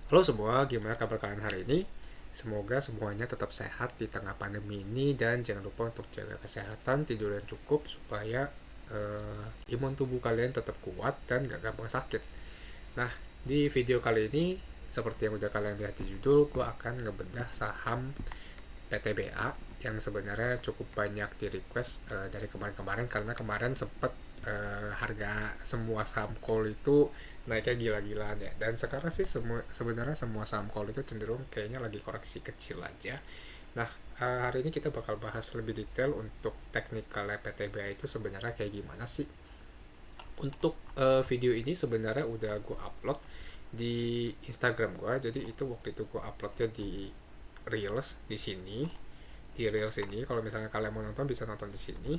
Halo semua, gimana kabar kalian hari ini? Semoga semuanya tetap sehat di tengah pandemi ini dan jangan lupa untuk jaga kesehatan, tidur yang cukup supaya imun tubuh kalian tetap kuat dan gak gampang sakit. Nah, di video kali ini seperti yang udah kalian lihat di judul, gue akan ngebedah saham PTBA yang sebenarnya cukup banyak di request dari kemarin-kemarin karena kemarin sempat harga semua saham call itu naiknya gila-gilaan ya, dan sekarang sih sebenarnya semua saham call itu cenderung kayaknya lagi koreksi kecil aja. Nah, hari ini kita bakal bahas lebih detail untuk teknikal PTBA itu sebenarnya kayak gimana sih. Untuk video ini sebenarnya udah gue upload di Instagram gue, jadi itu waktu itu gue uploadnya di Reels di sini, di Reels ini. Kalau misalnya kalian mau nonton bisa nonton di sini.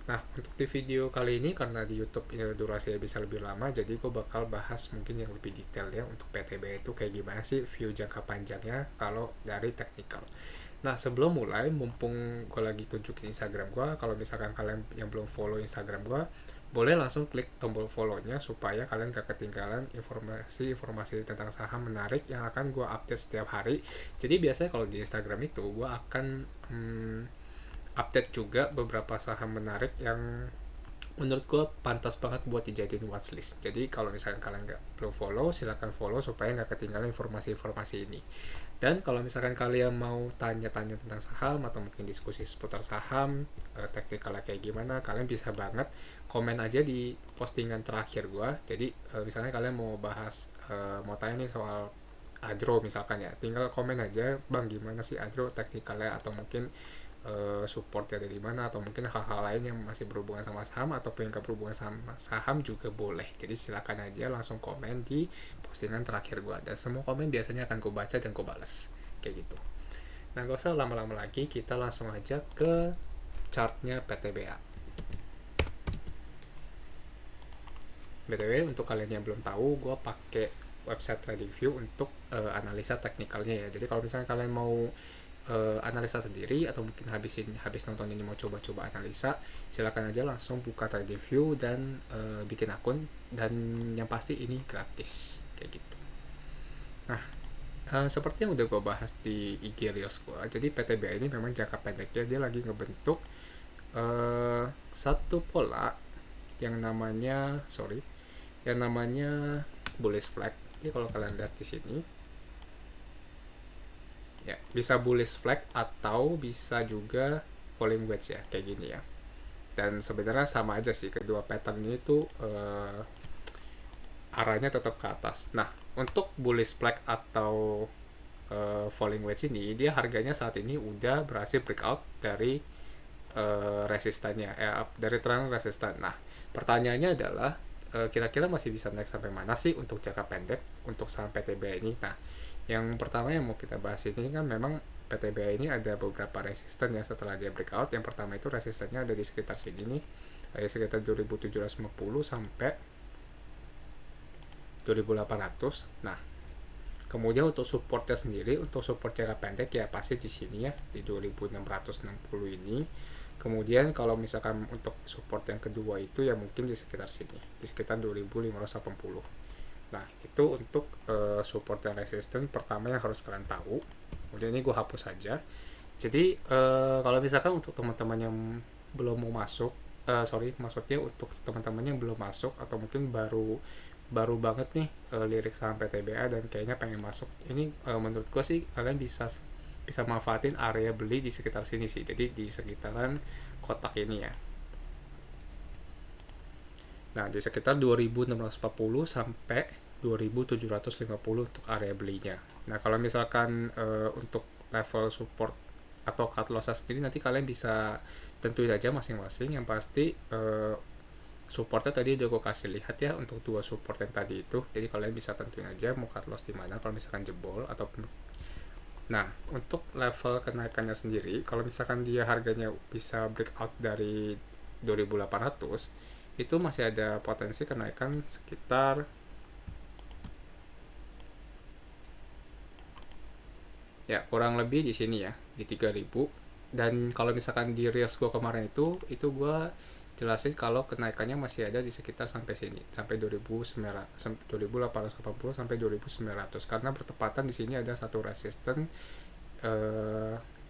Nah, untuk di video kali ini karena di YouTube ini durasinya bisa lebih lama, jadi gue bakal bahas mungkin yang lebih detail ya untuk PTB itu kayak gimana sih view jangka panjangnya kalau dari technical. Nah, sebelum mulai, mumpung gue lagi tunjukin Instagram gue, kalau misalkan kalian yang belum follow Instagram gue, boleh langsung klik tombol follow-nya supaya kalian gak ketinggalan informasi-informasi tentang saham menarik yang akan gue update setiap hari. Jadi biasanya kalau di Instagram itu gue akan update juga beberapa saham menarik yang menurut gue pantas banget buat dijadiin watchlist. Jadi kalau misalkan kalian nggak belum follow, silahkan follow supaya nggak ketinggalan informasi-informasi ini. Dan kalau misalkan kalian mau tanya-tanya tentang saham atau mungkin diskusi seputar saham, teknikalnya kayak gimana, kalian bisa banget komen aja di postingan terakhir gue. Jadi misalnya kalian mau bahas, mau tanya nih soal Adro misalkan ya, tinggal komen aja, bang gimana sih Adro teknikalnya, atau mungkin supportnya dari mana, atau mungkin hal-hal lain yang masih berhubungan sama saham ataupun yang gak berhubungan sama saham juga boleh. Jadi silakan aja langsung komen di postingan terakhir gue, dan semua komen biasanya akan gue baca dan gue balas kayak gitu. Nah, gak usah lama-lama lagi, kita langsung aja ke chartnya PTBA. BTW untuk kalian yang belum tahu, gue pakai website TradingView untuk analisa teknikalnya ya. Jadi kalau misalnya kalian mau analisa sendiri atau mungkin habis nonton ini mau coba-coba analisa, silakan aja langsung buka TradingView dan bikin akun, dan yang pasti ini gratis kayak gitu. Nah, seperti yang udah gue bahas di IG Reels gue, jadi PTBA ini memang jangka pendeknya dia lagi ngebentuk satu pola yang namanya bullish flag. Jadi kalau kalian lihat di sini ya, bisa bullish flag atau bisa juga falling wedge ya kayak gini ya. Dan sebenarnya sama aja sih, kedua pattern ini tuh arahnya tetap ke atas. Nah, untuk bullish flag atau falling wedge ini, dia harganya saat ini udah berhasil breakout dari resistannya, dari trend resistan. Nah, pertanyaannya adalah kira-kira masih bisa naik sampai mana sih untuk jangka pendek untuk saham PTBA ini. Nah, yang pertama yang mau kita bahas ini kan memang PTBA ini ada beberapa resisten ya setelah dia breakout. Yang pertama itu resistennya ada di sekitar sini nih, sekitar 2750 sampai 2800. Nah, kemudian untuk supportnya sendiri, untuk support jangka pendek ya pasti di sini ya, di 2660 ini. Kemudian kalau misalkan untuk support yang kedua itu ya mungkin di sekitar sini, di sekitar 2580. Nah, itu untuk support dan resisten pertama yang harus kalian tahu. Kemudian ini gue hapus saja. Jadi kalau misalkan untuk teman-teman yang belum mau masuk, maksudnya untuk teman-teman yang belum masuk atau mungkin baru baru banget nih lirik saham PTBA dan kayaknya pengen masuk, ini menurut gue sih kalian bisa manfaatin area beli di sekitar sini sih. Jadi di sekitaran kotak ini ya. Nah, di sekitar 2640 sampai 2750 untuk area belinya. Nah, kalau misalkan untuk level support atau cut loss sendiri nanti kalian bisa tentuin aja masing-masing. Yang pasti supportnya tadi udah gue kasih lihat ya untuk dua support yang tadi itu. Jadi kalian bisa tentuin aja mau cut loss di mana kalau misalkan jebol ataupun. Nah, untuk level kenaikannya sendiri, kalau misalkan dia harganya bisa breakout dari 2800, itu masih ada potensi kenaikan sekitar ya kurang lebih di sini ya, di 3000. Dan kalau misalkan di reels gue kemarin itu gue jelasin kalau kenaikannya masih ada di sekitar sampai sini, sampai 2880 sampai 2900, karena bertepatan di sini ada satu resisten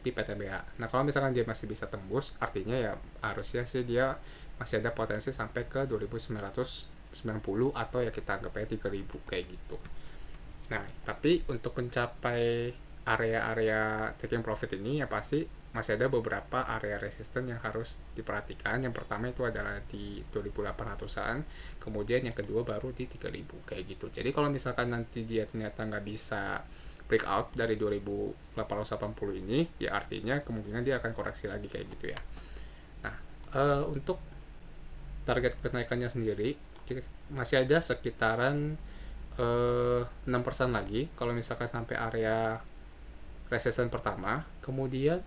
di PTBA. Nah, kalau misalkan dia masih bisa tembus, artinya ya harusnya sih dia masih ada potensi sampai ke 2990 atau ya kita anggap aja 3000 kayak gitu. Nah, tapi untuk mencapai area-area taking profit ini ya pasti masih ada beberapa area resisten yang harus diperhatikan. Yang pertama itu adalah di 2800-an, kemudian yang kedua baru di 3000 kayak gitu. Jadi kalau misalkan nanti dia ternyata nggak bisa breakout dari 2880 ini, ya artinya kemungkinan dia akan koreksi lagi kayak gitu ya. Nah, untuk target kenaikannya sendiri masih ada sekitaran 6% lagi kalau misalkan sampai area resisten pertama. Kemudian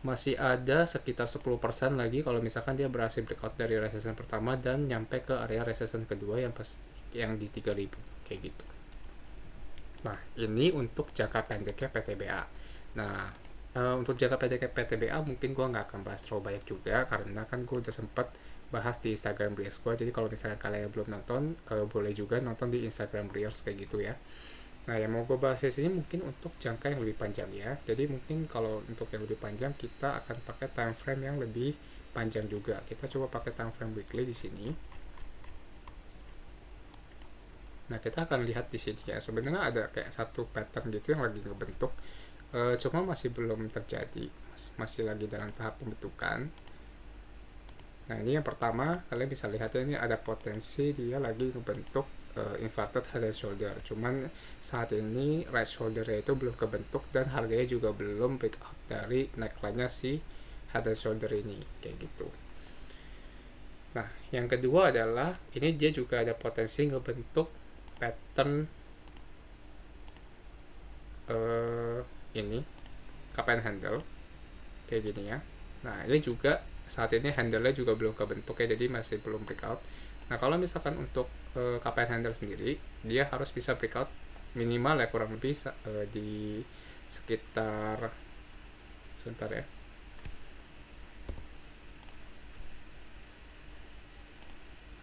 masih ada sekitar 10% lagi kalau misalkan dia berhasil breakout dari resisten pertama dan nyampe ke area resisten kedua yang di 3000 kayak gitu. Nah, ini untuk jangka pendeknya PTBA. Nah, untuk jangka pendeknya PTBA mungkin gue nggak akan bahas terlalu banyak juga, karena kan gue udah sempet bahas di Instagram Reels gue. Jadi kalau misalnya kalian belum nonton, boleh juga nonton di Instagram Reels kayak gitu ya. Nah, yang mau gue bahas di sini mungkin untuk jangka yang lebih panjang ya. Jadi mungkin kalau untuk yang lebih panjang kita akan pakai time frame yang lebih panjang juga. Kita coba pakai time frame weekly di sini. Nah, kita akan lihat di sini ya. Sebenarnya ada kayak satu pattern gitu yang lagi ngebentuk. Cuma masih belum terjadi. Masih lagi dalam tahap pembentukan. Nah, ini yang pertama, kalian bisa lihat ya, ini ada potensi dia lagi ngebentuk inverted head and shoulder. Cuman saat ini right shoulder-nya itu belum kebentuk dan harganya juga belum breakout dari neckline-nya si head and shoulder ini kayak gitu. Nah, yang kedua adalah ini dia juga ada potensi ngebentuk pattern ini cup and handle kayak gini ya. Nah, ini juga saat ini handle-nya juga belum kebentuk ya, jadi masih belum breakout. Nah, kalau misalkan untuk cup and handle sendiri, dia harus bisa breakout minimal ya kurang lebih di sekitar, sebentar ya,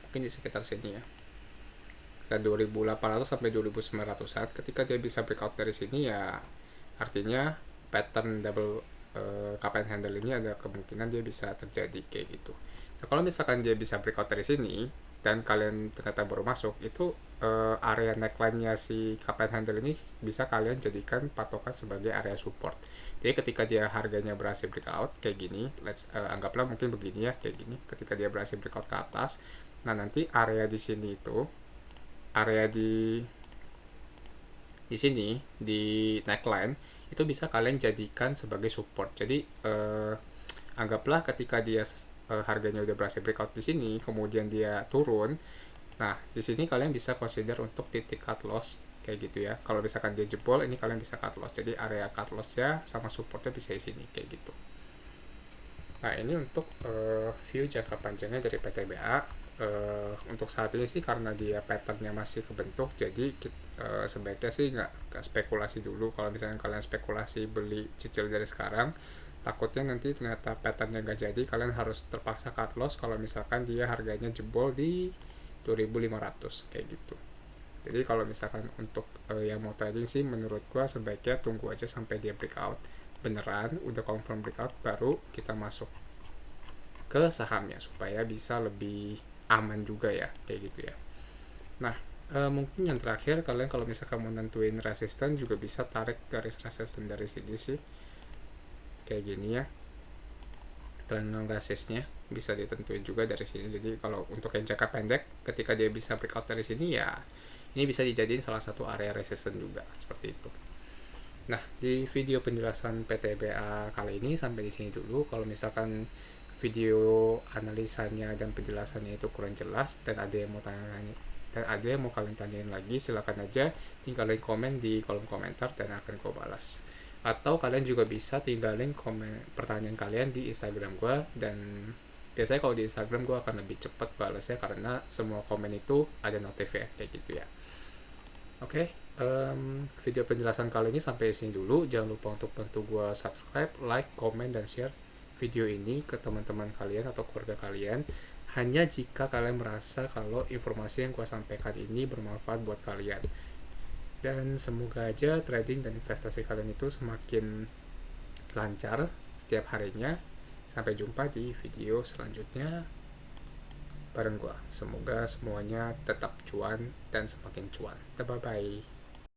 mungkin di sekitar sini ya, ke 2800 sampai 2900-an. Ketika dia bisa breakout dari sini ya artinya pattern double cup and handle ini ada kemungkinan dia bisa terjadi kayak gitu. Nah, kalau misalkan dia bisa breakout dari sini dan kalian ternyata baru masuk, itu area neckline-nya si cup and handle ini bisa kalian jadikan patokan sebagai area support. Jadi ketika dia harganya berhasil breakout kayak gini, anggaplah mungkin begini ya, kayak gini. Ketika dia berhasil breakout ke atas, nah nanti area di sini itu, area di sini di neckline itu bisa kalian jadikan sebagai support. Jadi anggaplah ketika dia harganya udah berhasil breakout di sini, kemudian dia turun. Nah, di sini kalian bisa consider untuk titik cut loss kayak gitu ya. Kalau misalkan dia jebol, ini kalian bisa cut loss. Jadi area cut loss-nya sama supportnya bisa di sini kayak gitu. Nah, ini untuk view jangka panjangnya dari PTBA. Untuk saat ini sih karena dia patternnya masih kebentuk, jadi sebaiknya sih nggak spekulasi dulu. Kalau misalnya kalian spekulasi beli cicil dari sekarang, takutnya nanti ternyata patternnya nggak jadi, kalian harus terpaksa cut loss kalau misalkan dia harganya jebol di 2500 kayak gitu. Jadi kalau misalkan untuk yang mau trading sih menurut gua sebaiknya tunggu aja sampai dia breakout beneran, udah confirm breakout, baru kita masuk ke sahamnya supaya bisa lebih aman juga ya kayak gitu ya. Nah, mungkin yang terakhir, kalian kalau misalkan mau nentuin resisten juga bisa tarik garis resisten dari sini sih kayak gini ya. Triangle resistnya bisa ditentuin juga dari sini. Jadi kalau untuk yang jangka pendek, ketika dia bisa breakout dari sini ya ini bisa dijadiin salah satu area resisten juga seperti itu. Nah, di video penjelasan PTBA kali ini sampai di sini dulu. Kalau misalkan video analisanya dan penjelasannya itu kurang jelas dan ada yang mau kalian tanyain lagi, silakan aja tinggalin komen di kolom komentar dan akan gue balas. Atau kalian juga bisa tinggalin pertanyaan kalian di Instagram gue, dan biasanya kalau di Instagram gue akan lebih cepat balasnya karena semua komen itu ada notif ya kayak gitu ya. Oke, video penjelasan kali ini sampai sini dulu. Jangan lupa untuk bantu gue subscribe, like, komen, dan share video ini ke teman-teman kalian atau keluarga kalian hanya jika kalian merasa kalau informasi yang gue sampaikan ini bermanfaat buat kalian. Dan semoga aja trading dan investasi kalian itu semakin lancar setiap harinya. Sampai jumpa di video selanjutnya bareng gue. Semoga semuanya tetap cuan dan semakin cuan. Bye-bye.